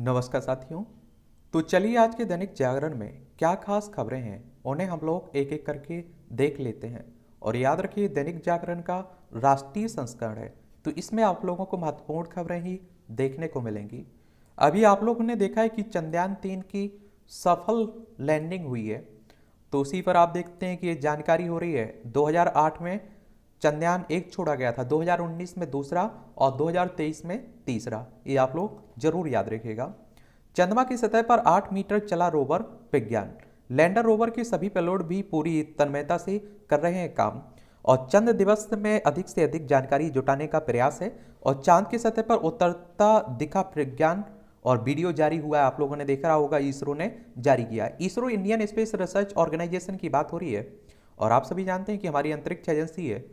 नमस्कार साथियों। तो चलिए आज के दैनिक जागरण में क्या खास खबरें हैं उन्हें हम लोग एक एक करके देख लेते हैं। और याद रखिए दैनिक जागरण का राष्ट्रीय संस्करण है, तो इसमें आप लोगों को महत्वपूर्ण खबरें ही देखने को मिलेंगी। अभी आप लोगों ने देखा है कि चंद्रयान 3 की सफल लैंडिंग हुई है, तो उसी पर आप देखते हैं कि ये जानकारी हो रही है। 2008 में चंद्रयान 1 छोड़ा गया था, 2019 में दूसरा और 2023 में तीसरा। ये आप लोग जरूर याद रखिएगा। चंद्रमा की सतह पर 8 मीटर चला रोवर विज्ञान। लैंडर रोवर के सभी पेलोड भी पूरी तन्मयता से कर रहे हैं काम और चंद्र दिवस में अधिक से अधिक जानकारी जुटाने का प्रयास है। और चांद की सतह पर उतरता दिखा विज्ञान और वीडियो जारी हुआ है, आप लोगों ने देखा होगा, इसरो ने जारी किया है। ISRO Indian space research organisation की बात हो रही है और आप सभी जानते हैं कि हमारी अंतरिक्ष एजेंसी है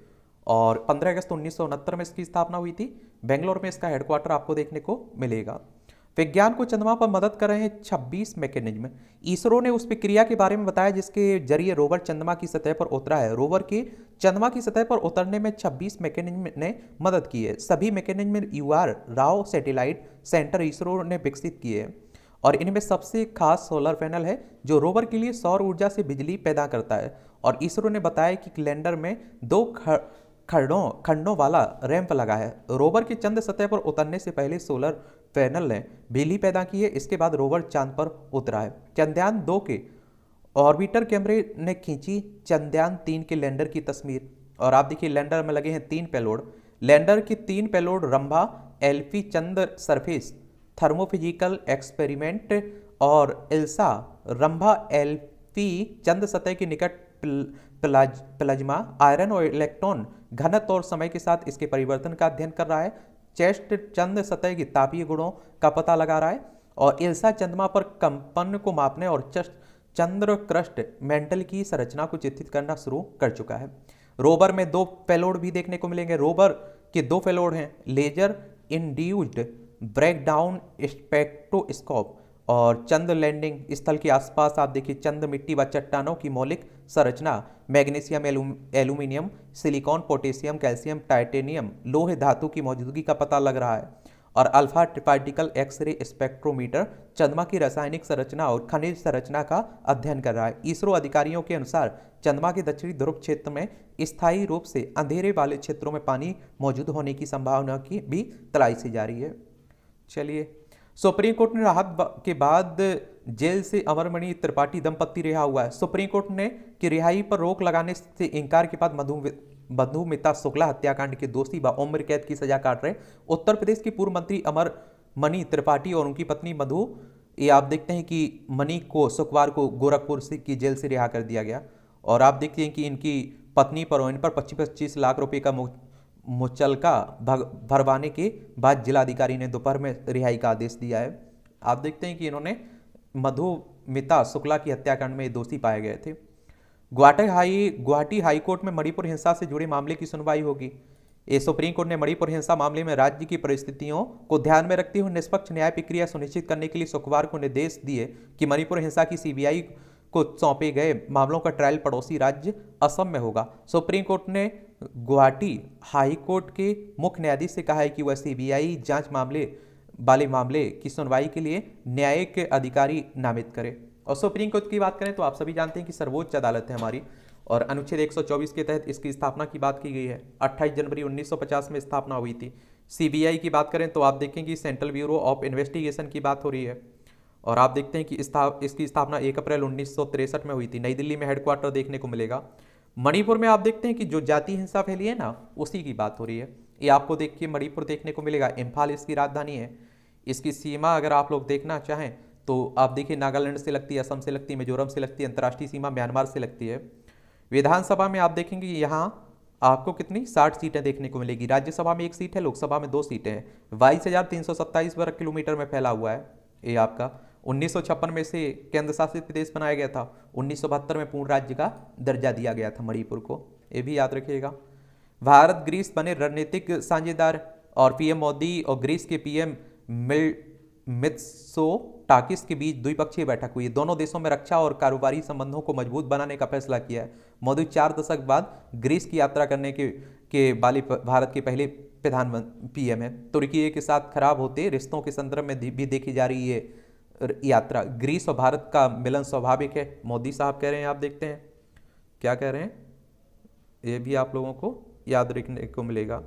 और 15 अगस्त 1969 में इसकी स्थापना हुई थी। बेंगलोर में इसका हेडक्वार्टर आपको देखने को मिलेगा। विज्ञान को चंद्रमा पर मदद कर रहे हैं 26 मैकेनिज्म। इसरो ने उस प्रक्रिया के बारे में बताया जिसके जरिए रोवर चंद्रमा की सतह पर उतरा है। रोवर के चंद्रमा की सतह पर उतरने में 26 मैकेनिज्म ने मदद की है। सभी mechanism U R Rao satellite centre ISRO ने विकसित किए हैं और इनमें सबसे खास सोलर पैनल है जो रोवर के लिए सौर ऊर्जा से बिजली पैदा करता है। और इसरो ने बताया कि लैंडर में 2 खंडों वाला रैंप लगा है। रोवर की चंद्र सतह पर उतरने से पहले सोलर पैनल ने बिजली पैदा की है। इसके बाद रोवर चांद पर उतरा है। चंद्रयान 2 के ऑर्बिटर कैमरे ने खींची चंद्रयान 3 के लैंडर की तस्वीर। और आप देखिए लैंडर में लगे हैं 3 पेलोड। लैंडर के 3 पेलोड रंभा, एल्फी चंद्र सरफेस थर्मोफिजिकल एक्सपेरिमेंट और इल्सा रंभा एल्फी चंद्र सतह के निकट प्लाज्मा आयरन और इलेक्ट्रॉन घनत्व और समय के साथ इसके परिवर्तन का अध्ययन कर रहा है। चेस्ट चंद्र सतह की तापीय गुणों का पता लगा रहा है और इल्सा चंद्रमा पर कंपन को मापने और चंद्र क्रस्ट मेंटल की संरचना को चित्रित करना शुरू कर चुका है। रोवर में 2 पेलोड भी देखने को मिलेंगे। रोवर के 2 पेलोड हैं, लेजर इंड्यूस्ड ब्रेकडाउन स्पेक्ट्रोस्कोप और चंद्र लैंडिंग स्थल के आसपास आप देखिए चंद्र मिट्टी व चट्टानों की मौलिक संरचना, magnesium, aluminium, silicon, potassium, calcium, titanium लोहे धातु की मौजूदगी का पता लग रहा है। और अल्फा पार्टिकल एक्सरे स्पेक्ट्रोमीटर चंद्रमा की रासायनिक संरचना और खनिज संरचना का अध्ययन कर रहा है। इसरो अधिकारियों के अनुसार चंद्रमा के दक्षिणी ध्रुव क्षेत्र में स्थायी रूप से अंधेरे वाले क्षेत्रों में पानी मौजूद होने की संभावना की भी तलाश की जा रही है। चलिए, सुप्रीम कोर्ट ने राहत के बाद जेल से अमरमणि त्रिपाठी दंपत्ति रिहा हुआ है। सुप्रीम कोर्ट ने की रिहाई पर रोक लगाने से इनकार के बाद मधुमिता शुक्ला हत्याकांड के दोषी व उम्र कैद की सजा काट रहे उत्तर प्रदेश के पूर्व मंत्री अमरमणि त्रिपाठी और उनकी पत्नी मधु, ये आप देखते हैं कि मणि को शुक्रवार को गोरखपुर से की जेल से रिहा कर दिया गया। और आप देखते हैं कि इनकी पत्नी पर और इन पर 25-25 लाख रुपए का मुचलका भरवाने के बाद जिलाधिकारी ने दोपहर में रिहाई का आदेश दिया है। आप देखते हैं कि इन्होंने मधुमिता शुक्ला की हत्याकांड में दोषी पाए गए थे। गुवाहाटी हाई कोर्ट में मणिपुर हिंसा से जुड़े मामले की सुनवाई होगी। सुप्रीम कोर्ट ने मणिपुर हिंसा मामले में राज्य की परिस्थितियों को ध्यान में रखते हुए निष्पक्ष न्याय प्रक्रिया सुनिश्चित करने के लिए शुक्रवार को निर्देश दिए कि मणिपुर हिंसा की सीबीआई को सौंपे गए मामलों का ट्रायल पड़ोसी राज्य असम में होगा। सुप्रीम कोर्ट ने गुवाहाटी हाई कोर्ट के मुख्य न्यायाधीश से कहा है कि वह सीबीआई जांच मामले की सुनवाई के लिए न्यायिक अधिकारी नामित करे। और सुप्रीम कोर्ट की बात करें तो आप सभी जानते हैं कि सर्वोच्च अदालत है हमारी और अनुच्छेद 124 के तहत इसकी स्थापना की बात की गई है। 28 जनवरी 1950 में स्थापना हुई थी। सीबीआई की बात करें तो आप देखेंगे सेंट्रल ब्यूरो ऑफ इन्वेस्टिगेशन की बात हो रही है और आप देखते हैं कि इसकी स्थापना 1 अप्रैल 1963 में हुई थी। नई दिल्ली में हेडक्वार्टर देखने को मिलेगा। मणिपुर में आप देखते हैं कि जो जाति हिंसा फैली है ना, उसी की बात हो रही है। ये आपको देखिए मणिपुर देखने को मिलेगा। इम्फाल इसकी राजधानी है। इसकी सीमा अगर आप लोग देखना चाहें तो आप देखिए नागालैंड से लगती है, असम से लगती है, मिजोरम से लगती है, अंतर्राष्ट्रीय सीमा म्यांमार से लगती है। विधानसभा में आप देखेंगे यहाँ आपको कितनी 60 सीटें देखने को मिलेगी। राज्यसभा में 1 सीट है, लोकसभा में 2 सीटें हैं। 22,327 वर्ग किलोमीटर में फैला हुआ है। ये आपका 1956 में से केंद्र शासित प्रदेश बनाया गया था। 1972 में पूर्ण राज्य का दर्जा दिया गया था मणिपुर को, ये भी याद रखिएगा। भारत ग्रीस बने रणनीतिक साझेदार और पीएम मोदी और ग्रीस के पीएम मित्सोटाकिस के बीच द्विपक्षीय बैठक हुई। दोनों देशों में रक्षा और कारोबारी संबंधों को मजबूत बनाने का फैसला किया है। मोदी 4 दशक बाद ग्रीस की यात्रा करने के वाले भारत के पहले प्रधानमंत्री पीएम है। तुर्की के साथ खराब होते रिश्तों के संदर्भ में भी देखी जा रही है यात्रा। ग्रीस और भारत का मिलन स्वाभाविक है, मोदी साहब कह रहे हैं। आप देखते हैं क्या कह रहे हैं, ये भी आप लोगों को याद रखने को मिलेगा।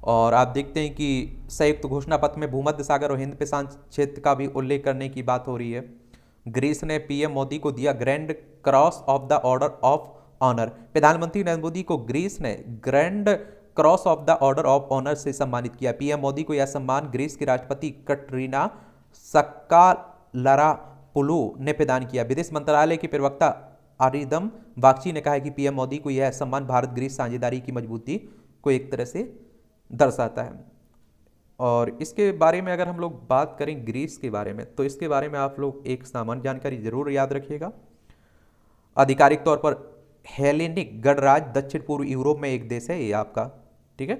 और आप देखते हैं कि संयुक्त घोषणा पत्र में भूमध्य सागर और हिंद प्रशांत क्षेत्र का भी उल्लेख करने की बात हो रही है। ग्रीस ने पीएम मोदी को दिया grand cross of the order of honour. प्रधानमंत्री नरेंद्र मोदी को ग्रीस ने grand cross of the order of honour से सम्मानित किया। पीएम मोदी को यह सम्मान ग्रीस की राष्ट्रपति कटरीना सक्कालारापुलू ने प्रदान किया। विदेश मंत्रालय के प्रवक्ता आरिदम बागची ने कहा कि पीएम मोदी को यह सम्मान भारत ग्रीस साझेदारी की मजबूती को एक तरह से दर्शाता है। और इसके बारे में अगर हम लोग बात करें ग्रीस के बारे में, तो इसके बारे में आप लोग एक सामान्य जानकारी जरूर याद रखिएगा। आधिकारिक तौर पर हेलेनिक गणराज्य दक्षिण पूर्व यूरोप में एक देश है ये आपका, ठीक है।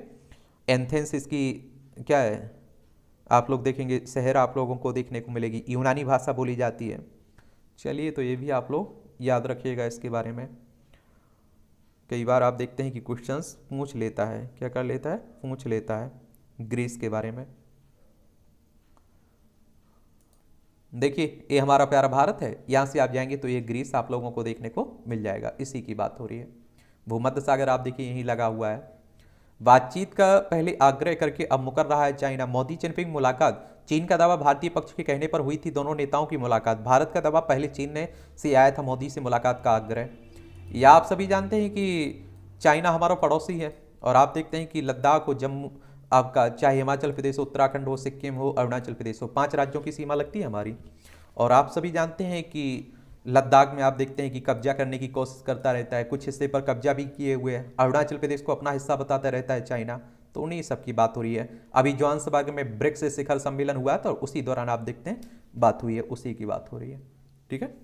एथेंस इसकी क्या है, आप लोग देखेंगे शहर आप लोगों को देखने को मिलेगी। यूनानी भाषा बोली जाती है। चलिए, तो ये भी आप लोग याद रखिएगा इसके बारे में। कई बार आप देखते हैं कि क्वेश्चंस पूछ लेता है, क्या कर लेता है, पूछ लेता है ग्रीस के बारे में। देखिए, ये हमारा प्यारा भारत है, यहाँ से आप जाएंगे तो ये ग्रीस आप लोगों को देखने को मिल जाएगा। इसी की बात हो रही है। भूमध्य सागर आप देखिए यहीं लगा हुआ है। बातचीत का पहले आग्रह करके अब मुकर रहा है चाइना। मोदी जिनपिंग मुलाकात। चीन का दावा भारतीय पक्ष के कहने पर हुई थी दोनों नेताओं की मुलाकात। भारत का दावा पहले चीन ने से आया था मोदी से मुलाकात का आग्रह। या आप सभी जानते हैं कि चाइना हमारा पड़ोसी है। और आप देखते हैं कि लद्दाख हो, जम्मू आपका चाहे हिमाचल प्रदेश हो, उत्तराखंड हो, सिक्किम हो, अरुणाचल प्रदेश हो, 5 राज्यों की सीमा लगती है हमारी। और आप सभी जानते हैं कि लद्दाख में आप देखते हैं कि कब्जा करने की कोशिश करता रहता है, कुछ हिस्से पर कब्जा भी किए हुए है। अरुणाचल प्रदेश को अपना हिस्सा बताता रहता है चाइना। तो उन्हीं सब की बात हो रही है। अभी जोहान्सबर्ग में ब्रिक्स शिखर सम्मेलन हुआ था, उसी दौरान आप देखते हैं बात हुई है, उसी की बात हो रही है, ठीक है।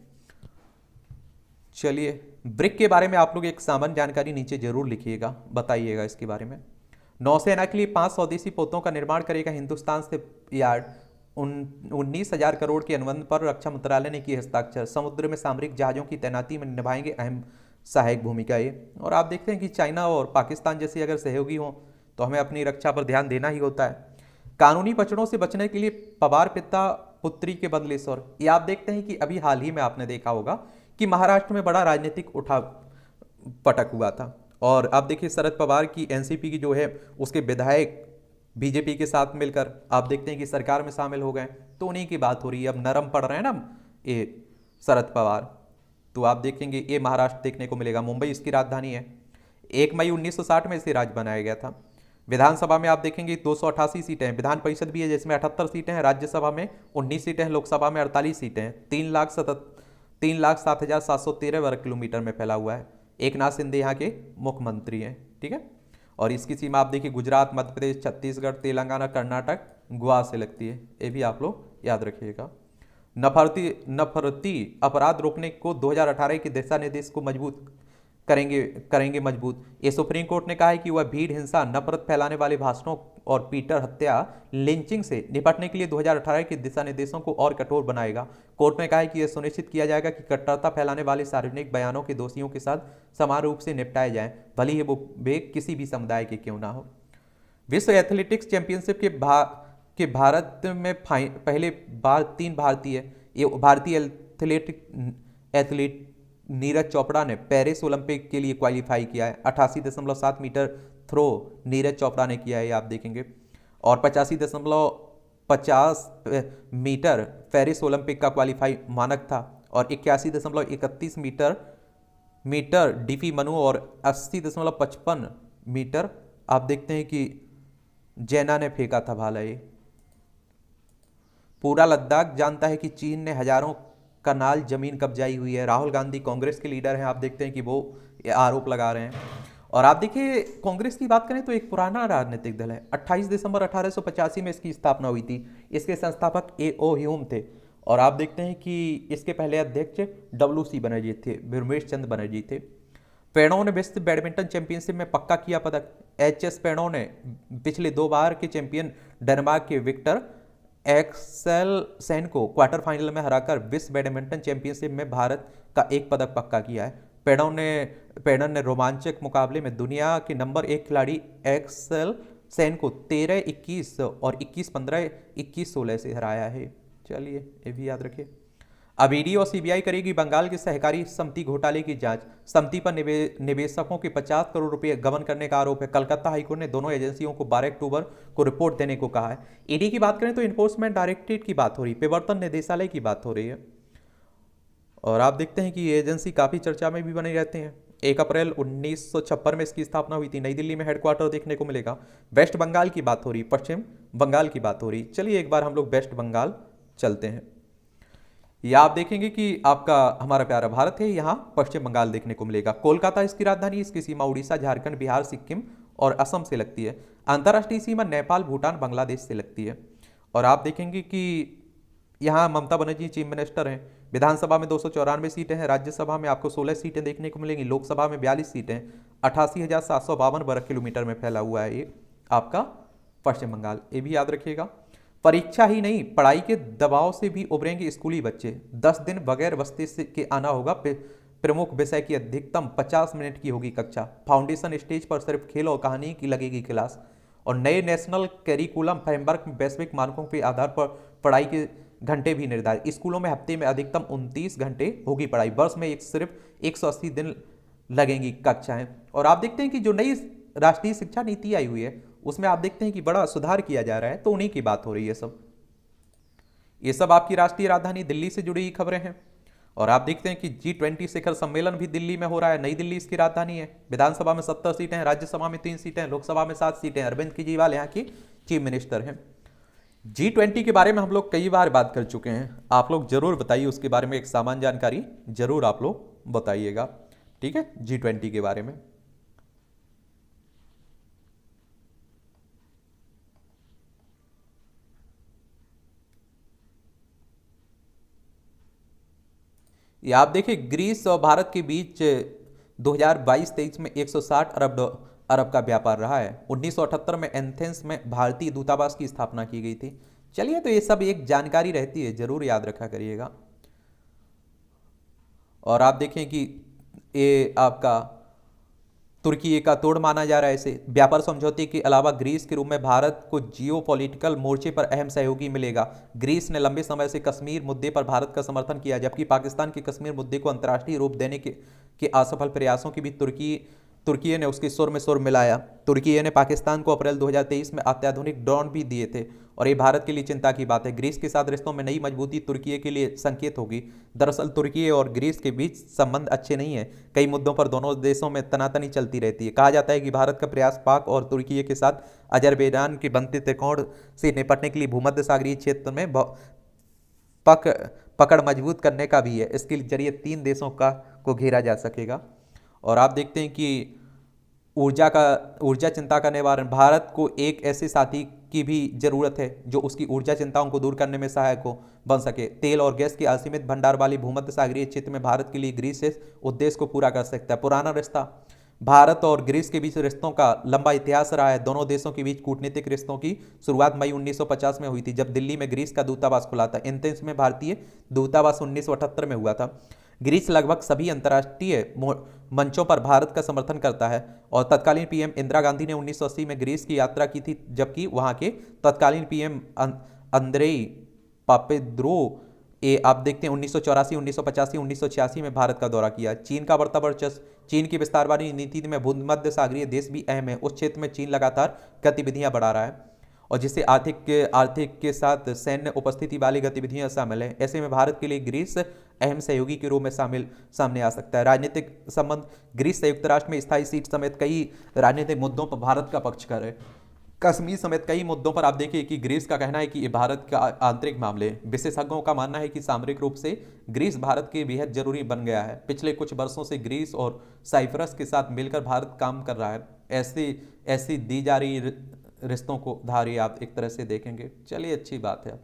चलिए, ब्रिक के बारे में आप लोग एक सामान्य जानकारी नीचे जरूर लिखिएगा, बताइएगा इसके बारे में। नौसेना के लिए 5 स्वदेशी पोतों का निर्माण करेगा हिंदुस्तान से यार्ड। 19,000 करोड़ के अनुबंध पर रक्षा मंत्रालय ने किए हस्ताक्षर। समुद्र में सामरिक जहाजों की तैनाती में निभाएंगे अहम सहायक भूमिका ये। और आप देखते हैं कि चाइना और पाकिस्तान जैसी अगर सहयोगी हों तो हमें अपनी रक्षा पर ध्यान देना ही होता है। कानूनी पचड़ों से बचने के लिए पवार पिता पुत्री के बदले स्वर। ये आप देखते हैं कि अभी हाल ही में आपने देखा होगा कि महाराष्ट्र में बड़ा राजनीतिक उठा पटक हुआ था। और आप देखिए शरद पवार की एनसीपी की जो है उसके विधायक बीजेपी के साथ मिलकर आप देखते हैं कि सरकार में शामिल हो गए। तो उन्हीं की बात हो रही है। अब नरम पड़ रहे हैं ना ये शरद पवार। तो आप देखेंगे ये महाराष्ट्र देखने को मिलेगा। मुंबई इसकी राजधानी है। 1 मई 1960 में इसे राज्य बनाया गया था। विधानसभा में आप देखेंगे 288 सीटें हैं। विधान परिषद भी है जिसमें 78 सीटें हैं। राज्यसभा में 19 सीटें हैं। लोकसभा में 48 सीटें हैं। 3,07,713 वर्ग किलोमीटर में फैला हुआ है। एकनाथ शिंदे यहाँ के मुख्यमंत्री हैं, ठीक है। और इसकी सीमा आप देखिए गुजरात, मध्य प्रदेश, छत्तीसगढ़, तेलंगाना, कर्नाटक, गोवा से लगती है। ये भी आप लोग याद रखिएगा। नफरती अपराध रोकने को 2018 के दिशा निर्देश को मजबूत करेंगे मजबूत। ये सुप्रीम कोर्ट ने कहा है कि वह भीड़ हिंसा, नफरत फैलाने वाले भाषणों और पीटर हत्या, लिंचिंग से निपटने के लिए 2018 के दिशा निर्देशों को और कठोर बनाएगा। कोर्ट ने कहा है कि यह सुनिश्चित किया जाएगा कि कट्टरता फैलाने वाले सार्वजनिक बयानों के दोषियों के साथ समान रूप से निपटाए जाएं, भले ही वे किसी भी समुदाय के क्यों ना हो। विश्व एथलेटिक्स चैंपियनशिप के भारत में पहले बार 3 भारतीय एथलीट नीरज चोपड़ा ने पेरिस ओलंपिक के लिए क्वालिफाई किया है। 88.7 मीटर थ्रो नीरज चोपड़ा ने किया है, आप देखेंगे। और 85.50 मीटर पेरिस ओलंपिक का क्वालिफाई मानक था। और 81.31 मीटर डीपी मनु और 80.55 मीटर आप देखते हैं कि जैना ने फेंका था भाला। ये पूरा लद्दाख जानता है कि चीन ने हजारों कनाल जमीन कब्जाई हुई है। राहुल गांधी कांग्रेस के लीडर हैं, आप देखते हैं कि वो आरोप लगा रहे हैं। और आप देखिए कांग्रेस की बात करें तो एक पुराना राजनीतिक दल है। 28 दिसंबर 1885 में इसकी स्थापना हुई थी। इसके संस्थापक A.O. ह्यूम थे। और आप देखते हैं कि इसके पहले अध्यक्ष WC बनर्जी थे, ब्रह्मेश चंद्र बनर्जी थे। प्रणव ने विश्व बैडमिंटन चैंपियनशिप में पक्का किया पदक। HS प्रणव ने पिछले 2 बार के चैंपियन डेनमार्क के विक्टर एक्सेलसेन को क्वार्टर फाइनल में हराकर विश्व बैडमिंटन चैंपियनशिप में भारत का 1 पदक पक्का किया है। प्रणव ने रोमांचक मुकाबले में दुनिया के नंबर 1 खिलाड़ी एक्सेल सेन को 13-21 और 21-15, 21-16 से हराया है। चलिए ये भी याद रखिए। अब ईडी और सीबीआई करेगी बंगाल के सहकारी समिति घोटाले की जांच। समिति पर निवेशकों के 50 करोड़ रुपए गबन करने का आरोप है। कलकत्ता हाईकोर्ट ने दोनों एजेंसियों को 12 अक्टूबर को रिपोर्ट देने को कहा है। ईडी की बात करें तो इन्फोर्समेंट डायरेक्टरेट की बात हो रही है, प्रवर्तन निदेशालय की बात हो रही है। और आप देखते हैं कि ये एजेंसी काफ़ी चर्चा में भी बने रहते हैं। 1 अप्रैल 1956 में इसकी स्थापना हुई थी। नई दिल्ली में हेडक्वार्टर देखने को मिलेगा। वेस्ट बंगाल की बात हो रही, पश्चिम बंगाल की बात हो रही। चलिए एक बार हम लोग वेस्ट बंगाल चलते हैं। या आप देखेंगे कि आपका हमारा प्यारा भारत है, यहाँ पश्चिम बंगाल देखने को मिलेगा। कोलकाता इसकी राजधानी, इसकी सीमा उड़ीसा, झारखंड, बिहार, सिक्किम और असम से लगती है। अंतर्राष्ट्रीय सीमा नेपाल, भूटान, बांग्लादेश से लगती है। और आप देखेंगे कि यहाँ ममता बनर्जी चीफ मिनिस्टर हैं। विधानसभा में 294 सीटें हैं। राज्यसभा में आपको 16 सीटें देखने को मिलेंगी। लोकसभा में 42 सीटें, 88,752 वर्ग किलोमीटर में फैला हुआ है ये आपका पश्चिम बंगाल। ये भी याद रखिएगा। परीक्षा ही नहीं, पढ़ाई के दबाव से भी उभरेंगे स्कूली बच्चे। 10 दिन बगैर बस्ते से के आना होगा। प्रमुख विषय की अधिकतम 50 मिनट की होगी कक्षा। फाउंडेशन स्टेज पर सिर्फ खेल और कहानी की लगेगी क्लास। और नए नेशनल कैरिकुलम फ्रेमवर्क में वैश्विक मानकों के आधार पर पढ़ाई के घंटे भी निर्धारित। स्कूलों में हफ्ते में अधिकतम 29 घंटे होगी पढ़ाई। वर्ष में सिर्फ 180 दिन लगेंगी कक्षाएं। और आप देखते हैं कि जो नई राष्ट्रीय शिक्षा नीति आई हुई है उसमें आप देखते हैं कि बड़ा सुधार किया जा रहा है। तो उन्हीं की बात हो रही है ये सब आपकी राष्ट्रीय राजधानी दिल्ली से जुड़ी खबरें हैं। और आप देखते हैं कि G20 शिखर सम्मेलन भी दिल्ली में हो रहा है। नई दिल्ली इसकी राजधानी है। विधानसभा में 70 सीटें हैं, राज्यसभा में 3 सीटें हैं, लोकसभा में 7 सीटें हैं। अरविंद केजरीवाल यहाँ की चीफ मिनिस्टर हैं। G20 के बारे में हम लोग कई बार बात कर चुके हैं। आप लोग जरूर बताइए उसके बारे में एक सामान्य जानकारी जरूर आप लोग बताइएगा, ठीक है, G20 के बारे में। ये आप देखिए ग्रीस और भारत के बीच 2022-23 में 160 अरब का व्यापार रहा है। 1978 में एथेंस में भारतीय दूतावास की स्थापना की गई थी। चलिए तो ये सब एक जानकारी रहती है, जरूर याद रखा करिएगा। और आप देखें कि ये आपका तुर्की का तोड़ माना जा रहा है इसे। व्यापार समझौते के अलावा ग्रीस के रूप में भारत को जियो पॉलिटिकल मोर्चे पर अहम सहयोगी मिलेगा। ग्रीस ने लंबे समय से कश्मीर मुद्दे पर भारत का समर्थन किया, जबकि पाकिस्तान के कश्मीर मुद्दे को अंतर्राष्ट्रीय रूप देने के असफल प्रयासों की भी तुर्की ने उसके सुर में सुर मिलाया। तुर्की ने पाकिस्तान को अप्रैल 2023 में अत्याधुनिक ड्रोन भी दिए थे और ये भारत के लिए चिंता की बात है। ग्रीस के साथ रिश्तों में नई मजबूती तुर्की के लिए संकेत होगी। दरअसल तुर्की और ग्रीस के बीच संबंध अच्छे नहीं है। कई मुद्दों पर दोनों देशों में तनातनी चलती रहती है। कहा जाता है कि भारत का प्रयास पाक और तुर्की के साथ अजरबैजान के बनते त्रिकोण से निपटने के लिए भूमध्य सागरीय क्षेत्र में पकड़ मजबूत करने का भी है। इसके जरिए 3 देशों को घेरा जा सकेगा। और आप देखते हैं कि ऊर्जा चिंता का निवारण, भारत को एक ऐसे साथी की भी जरूरत है जो उसकी ऊर्जा चिंताओं को दूर करने में सहायक हो बन सके। तेल और गैस के असीमित भंडार वाली भूमध्य सागरीय क्षेत्र में भारत के लिए ग्रीस इस उद्देश्य को पूरा कर सकता है। पुराना रिश्ता, भारत और ग्रीस के बीच रिश्तों का लंबा इतिहास रहा है। दोनों देशों के बीच कूटनीतिक रिश्तों की शुरुआत मई 1950 में हुई थी, जब दिल्ली में ग्रीस का दूतावास खुला था। एथेंस में भारतीय दूतावास 1978 में हुआ था। ग्रीस लगभग सभी अंतर्राष्ट्रीय मंचों पर भारत का समर्थन करता है और तत्कालीन पीएम इंदिरा गांधी ने 1980 में ग्रीस की यात्रा की थी, जबकि वहां के तत्कालीन पीएम अंद्रेई पापेद्रो आप देखते हैं 1984, 1985, 1986 में भारत का दौरा किया। चीन का बढ़ता वर्चस्व, चीन की विस्तारवादी नीति में भूमध्य सागरीय देश भी अहम है। उस क्षेत्र में चीन लगातार गतिविधियां बढ़ा रहा है और जिससे आर्थिक के साथ सैन्य उपस्थिति वाली गतिविधियां शामिल हैं। ऐसे में भारत के लिए ग्रीस अहम सहयोगी के रूप में सामने आ सकता है। राजनीतिक संबंध, ग्रीस संयुक्त राष्ट्र में स्थायी सीट समेत कई राजनीतिक मुद्दों पर भारत का पक्षकार है। कश्मीर समेत कई मुद्दों पर आप देखिए कि ग्रीस का कहना है कि ये भारत का आंतरिक मामले। विशेषज्ञों का मानना है कि सामरिक रूप से ग्रीस भारत के बेहद जरूरी बन गया है। पिछले कुछ वर्षों से ग्रीस और साइप्रस के साथ मिलकर भारत काम कर रहा है। ऐसी दी जा रही रिश्तों को धारी आप एक तरह से देखेंगे। चलिए अच्छी बात है।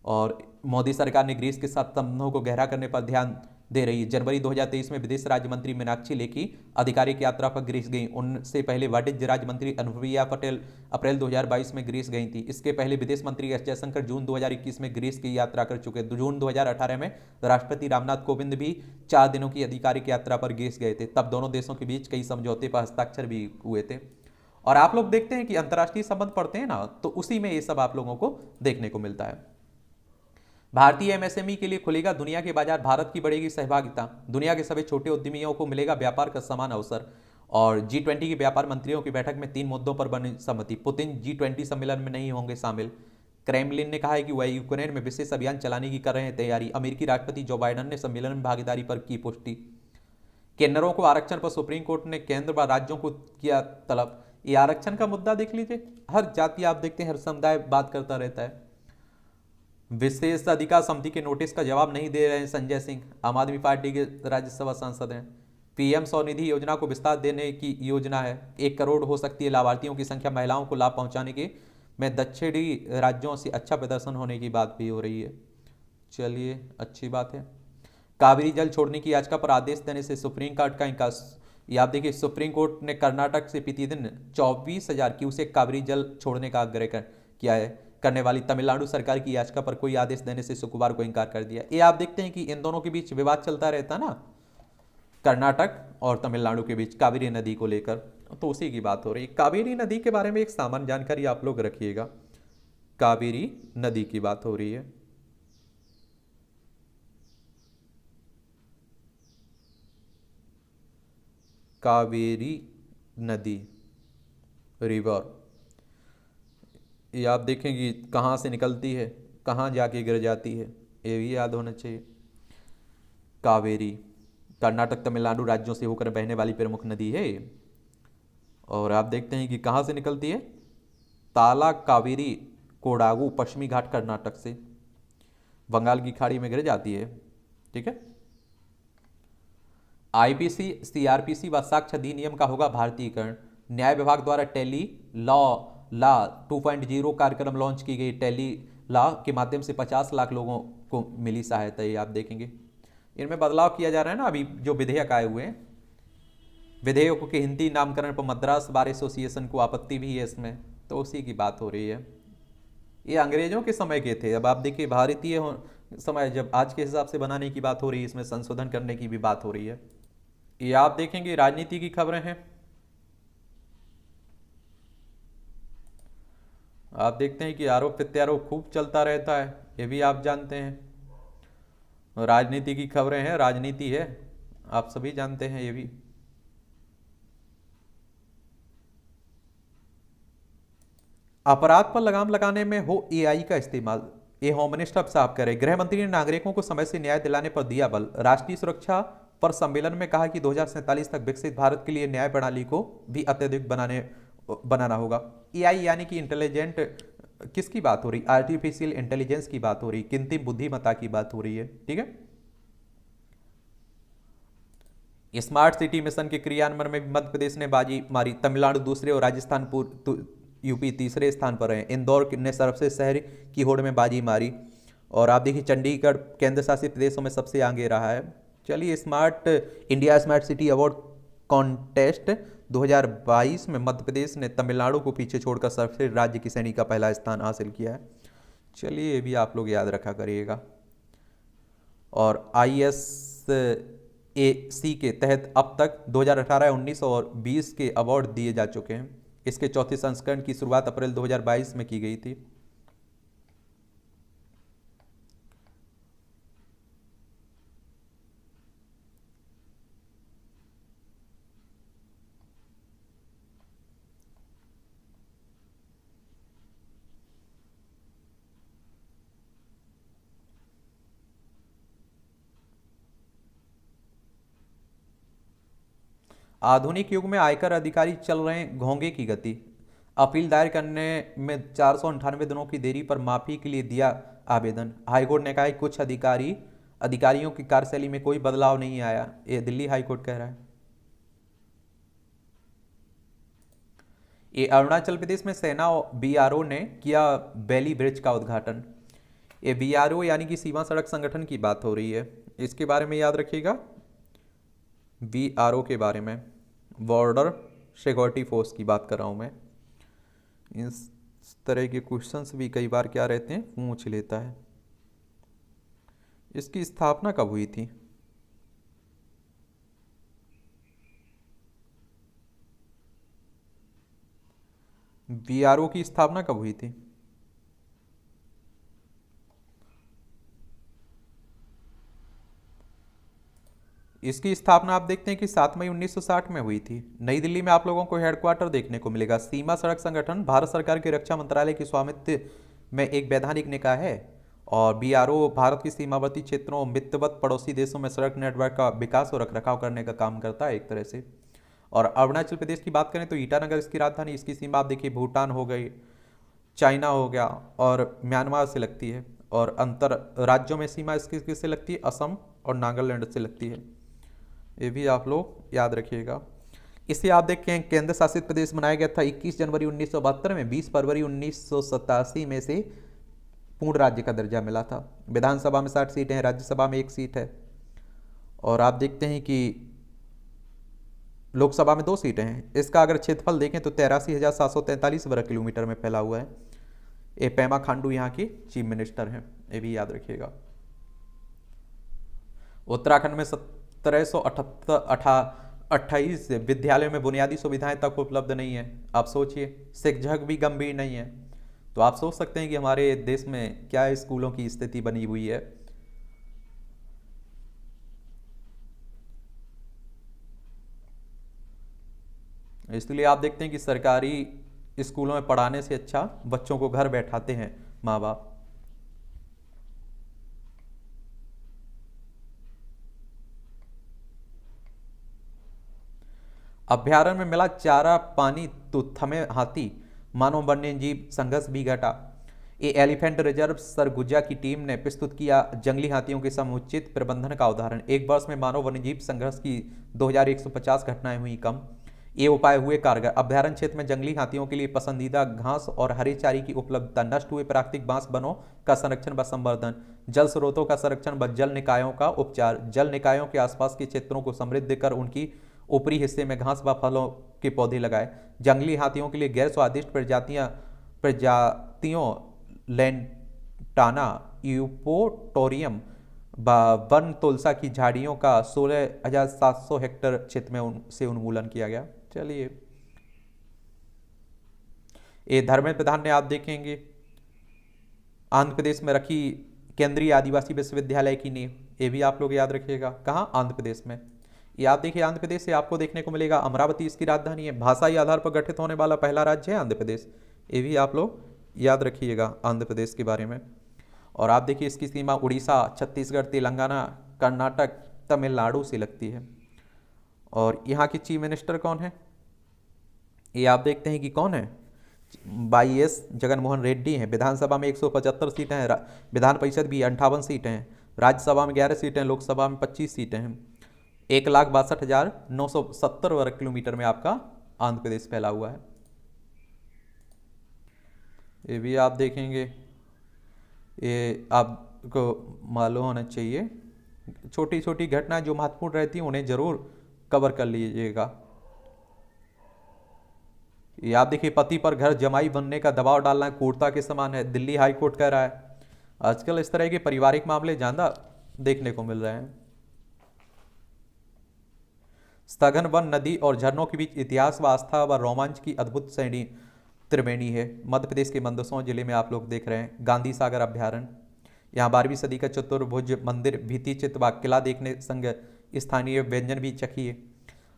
और मोदी सरकार ने ग्रीस के साथ संबंधों को गहरा करने पर ध्यान दे रही है। जनवरी 2023 में विदेश राज्य मंत्री मीनाक्षी लेखी आधिकारिक यात्रा पर ग्रीस गई। उनसे पहले वाणिज्य राज्य मंत्री अनुप्रिया पटेल अप्रैल 2022 में ग्रीस गई थी। इसके पहले विदेश मंत्री एस जयशंकर जून 2021 में ग्रीस की यात्रा कर चुके। जून 2018 में राष्ट्रपति रामनाथ कोविंद भी 4 दिनों की आधिकारिक यात्रा पर ग्रीस गए थे। तब दोनों देशों के बीच कई समझौते पर हस्ताक्षर भी हुए थे। और आप लोग देखते हैं कि अंतर्राष्ट्रीय संबंध पढ़ते हैं ना, तो उसी में ये सब आप लोगों को देखने को मिलता है। भारतीय एमएसएमई के लिए खुलेगा दुनिया के बाजार, भारत की बढ़ेगी सहभागिता, दुनिया के सभी छोटे उद्यमियों को मिलेगा व्यापार का समान अवसर। और G20 के व्यापार मंत्रियों की बैठक में 3 मुद्दों पर बनी सहमति, पुतिन G20 सम्मेलन में नहीं होंगे शामिल। क्रेमलिन ने कहा है कि वह यूक्रेन में विशेष अभियान चलाने की कर रहे हैं तैयारी। अमेरिकी राष्ट्रपति जो बाइडन ने सम्मेलन में भागीदारी पर की पुष्टि। किन्नरों को आरक्षण पर सुप्रीम कोर्ट ने केंद्र व राज्यों को किया तलब। ये आरक्षण का मुद्दा देख लीजिए, हर जाति आप देखते हैं, हर समुदाय बात करता रहता है। विशेष अधिकार समिति के नोटिस का जवाब नहीं दे रहे हैं संजय सिंह, आम आदमी पार्टी के राज्यसभा सांसद हैं। पीएम स्वनिधि योजना को विस्तार देने की योजना है, 1 करोड़ हो सकती है लाभार्थियों की संख्या, महिलाओं को लाभ पहुंचाने के में दक्षिणी राज्यों से अच्छा प्रदर्शन होने की बात भी हो रही है। चलिए अच्छी बात है। कावेरी जल छोड़ने की याचिका पर आदेश देने से सुप्रीम कोर्ट का इनकार। ये आप देखिए, सुप्रीम कोर्ट ने कर्नाटक से प्रतिदिन 24,000 क्यूसेक कावेरी जल छोड़ने का आग्रह किया है करने वाली तमिलनाडु सरकार की याचिका पर कोई आदेश देने से शुक्रवार को इनकार कर दिया। ये आप देखते हैं कि इन दोनों के बीच विवाद चलता रहता ना, कर्नाटक और तमिलनाडु के बीच कावेरी नदी को लेकर, तो उसी की बात हो रही है। कावेरी नदी के बारे में एक सामान्य जानकारी आप लोग रखिएगा, कावेरी नदी की बात हो रही है। कावेरी नदी रिवर, ये आप देखेंगे कहाँ से निकलती है, कहाँ जाके गिर जाती है, ये भी याद होना चाहिए। कावेरी कर्नाटक तमिलनाडु राज्यों से होकर बहने वाली प्रमुख नदी है। और आप देखते हैं कि कहाँ से निकलती है, ताला कावेरी कोडागु पश्चिमी घाट कर्नाटक से बंगाल की खाड़ी में गिर जाती है। ठीक है। आईपीसी सीआरपीसी व साक्ष्य अधिनियम का होगा भारतीयकरण। न्याय विभाग द्वारा टेली ला 2.0 कार्यक्रम लॉन्च की गई। टेली ला के माध्यम से 50 लाख लोगों को मिली सहायता, ये आप देखेंगे। इनमें बदलाव किया जा रहा है ना, अभी जो विधेयक आए हुए हैं, विधेयकों के हिंदी नामकरण पर मद्रास बार एसोसिएशन को आपत्ति भी है इसमें, तो उसी की बात हो रही है। ये अंग्रेजों के समय के थे, अब आप देखिए भारतीय समय जब आज के हिसाब से बनाने की बात हो रही है, इसमें संशोधन करने की भी बात हो रही है। ये आप देखेंगे राजनीति की खबरें हैं। आप देखते हैं कि आरोप प्रत्यारोप खूब चलता रहता है, ये भी आप जानते हैं। राजनीति की खबरें हैं, राजनीति है, आप सभी जानते हैं ये भी। अपराध पर लगाम लगाने में हो एआई का इस्तेमाल, ये होम मिनिस्टर साफ करे। गृह मंत्री ने नागरिकों को समय से न्याय दिलाने पर दिया बल। राष्ट्रीय सुरक्षा पर सम्मेलन में कहा कि 2047 तक विकसित भारत के लिए न्याय प्रणाली को भी अत्यधिक बनाना होगा। एआई यानी कि इंटेलिजेंट, किसकी बात हो रही, आर्टिफिशियल इंटेलिजेंस की बात हो रही, कृत्रिम बुद्धिमत्ता की बात हो रही है। ठीक है। स्मार्ट सिटी मिशन के क्रियान्वयन में मध्य प्रदेश ने बाजी मारी, तमिलनाडु दूसरे और राजस्थान यूपी तीसरे स्थान पर है। इंदौर ने सर्वश्रेष्ठ शहर की होड़ में बाजी मारी। और आप देखिए चंडीगढ़ केंद्र शासित प्रदेशों में सबसे आगे रहा है। चलिए, smart India smart city award contest 2022 में मध्य प्रदेश ने तमिलनाडु को पीछे छोड़कर सर्वश्रेष्ठ राज्य की श्रेणी का पहला स्थान हासिल किया है। चलिए, ये भी आप लोग याद रखा करिएगा। और ISAC के तहत अब तक 2018, 19 और 20 के अवार्ड दिए जा चुके हैं। इसके चौथे संस्करण की शुरुआत अप्रैल 2022 में की गई थी। आधुनिक युग में आयकर अधिकारी चल रहे हैं घोंगे की गति। अपील दायर करने में 498 दिनों की देरी पर माफी के लिए दिया आवेदन। हाईकोर्ट ने कहा कि कुछ अधिकारियों की कार्यशैली में कोई बदलाव नहीं आया, ये दिल्ली हाईकोर्ट कह रहा है। ये अरुणाचल प्रदेश में सेना बीआरओ ने किया बेली ब्रिज का उद्घाटन। ये बीआरओ यानी कि सीमा सड़क संगठन की बात हो रही है, इसके बारे में याद रखिएगा। बीआरओ के बारे में, बॉर्डर सिक्योरिटी फोर्स की बात कर रहा हूँ मैं। इस तरह के क्वेश्चंस भी कई बार क्या रहते हैं, पूछ लेता है। इसकी स्थापना कब हुई थी? बीआरओ की स्थापना कब हुई थी? इसकी स्थापना आप देखते हैं कि 7 मई 1960 में हुई थी। नई दिल्ली में आप लोगों को हेडक्वार्टर देखने को मिलेगा। सीमा सड़क संगठन भारत सरकार के रक्षा मंत्रालय के स्वामित्व में एक वैधानिक निकाय है। और बीआरओ भारत की सीमावर्ती क्षेत्रों मित्रवत पड़ोसी देशों में सड़क नेटवर्क का विकास और रखरखाव करने का काम करता है एक तरह से। और अरुणाचल प्रदेश की बात करें तो ईटानगर इसकी राजधानी। इसकी सीमा आप देखिए भूटान हो गई, चाइना हो गया और म्यांमार से लगती है। और अंतर राज्यों में सीमा इसकी किससे लगती है? असम और नागालैंड से लगती है। ये भी आप लोग याद रखिएगा। इसे आप देखते हैं केंद्र शासित प्रदेश बनाया गया था 21 जनवरी 1972 में। 20 फरवरी 1987 में से पूर्ण राज्य का दर्जा मिला था। विधानसभा में 60 सीटें हैं, राज्यसभा में 1 सीट है। और आप देखते हैं कि लोकसभा में 2 सीटें हैं। इसका अगर क्षेत्रफल देखें तो 83,743 वर्ग किलोमीटर में फैला हुआ है। ए पेमा खांडू यहाँ की चीफ मिनिस्टर हैं, ये भी याद रखिएगा। उत्तराखंड में 1728 विद्यालयों में बुनियादी सुविधाएं तक उपलब्ध नहीं है। आप सोचिए, शिक्षक भी गंभीर नहीं है। तो आप सोच सकते हैं कि हमारे देश में क्या स्कूलों की स्थिति बनी हुई है। इसलिए आप देखते हैं कि सरकारी स्कूलों में पढ़ाने से अच्छा बच्चों को घर बैठाते हैं माँ बाप। अभ्यारण्य में मिला चारा पानी तो थमे हाथी, मानव वन्य जीव संघर्ष भी घटा। ए एलिफेंट रिजर्व सरगुजा की टीम ने प्रस्तुत किया जंगली हाथियों के समुचित प्रबंधन का उदाहरण। एक वर्ष में मानव वन्यजीव संघर्ष की 2150 घटनाएं हुई कम। ये उपाय हुए कारगर। अभ्यारण्य क्षेत्र में जंगली हाथियों के लिए पसंदीदा घास और हरी चारी की उपलब्धता, नष्ट हुए प्राकृतिक बांस वनों का संरक्षण व संवर्धन, जल स्रोतों का संरक्षण व जल निकायों का उपचार, जल निकायों के आसपास के क्षेत्रों को समृद्ध कर उनकी ऊपरी हिस्से में घास व फलों के पौधे लगाए। जंगली हाथियों के लिए गैर स्वादिष्ट प्रजातियों लेंटाना, यूपोटोरियम वन तुलसा की झाड़ियों का 16,700 हेक्टेयर क्षेत्र में से उन्मूलन किया गया। चलिए, ये धर्मेंद्र प्रधान ने आप देखेंगे आंध्र प्रदेश में रखी केंद्रीय आदिवासी विश्वविद्यालय की नींव। ये भी आप लोग याद रखिएगा। कहाँ? आंध्र प्रदेश में। ये आप देखिए आंध्र प्रदेश से आपको देखने को मिलेगा अमरावती इसकी राजधानी है। भाषाई आधार पर गठित होने वाला पहला राज्य है आंध्र प्रदेश। ये भी आप लोग याद रखिएगा आंध्र प्रदेश के बारे में। और आप देखिए इसकी सीमा उड़ीसा, छत्तीसगढ़, तेलंगाना, कर्नाटक, तमिलनाडु से लगती है। और यहाँ की चीफ मिनिस्टर कौन है? ये आप देखते हैं कि कौन है? YS जगनमोहन रेड्डी हैं। विधानसभा में 175 सीटें हैं, विधान परिषद भी 58 सीटें हैं, राज्यसभा में 11 सीटें, लोकसभा में 25 सीटें हैं। 1,62,970 वर्ग किलोमीटर में आपका आंध्र प्रदेश फैला हुआ है। ये भी आप देखेंगे, ये आपको मालूम होना चाहिए। छोटी छोटी घटनाएं जो महत्वपूर्ण रहती हैं उन्हें जरूर कवर कर लीजिएगा। ये आप देखिए पति पर घर जमाई बनने का दबाव डालना क्रूरता के समान है, दिल्ली हाई कोर्ट कह रहा है। आजकल इस तरह के पारिवारिक मामले ज़्यादा देखने को मिल रहे हैं। सघन वन, नदी और झरनों के बीच इतिहास व आस्था व रोमांच की अद्भुत श्रेणी त्रिवेणी है। मध्य प्रदेश के मंदसौर जिले में आप लोग देख रहे हैं गांधी सागर अभ्यारण्य। यहाँ 12वीं सदी का चतुर्भुज मंदिर, भित्ति चित्र व किला देखने संग स्थानीय व्यंजन भी चखिए।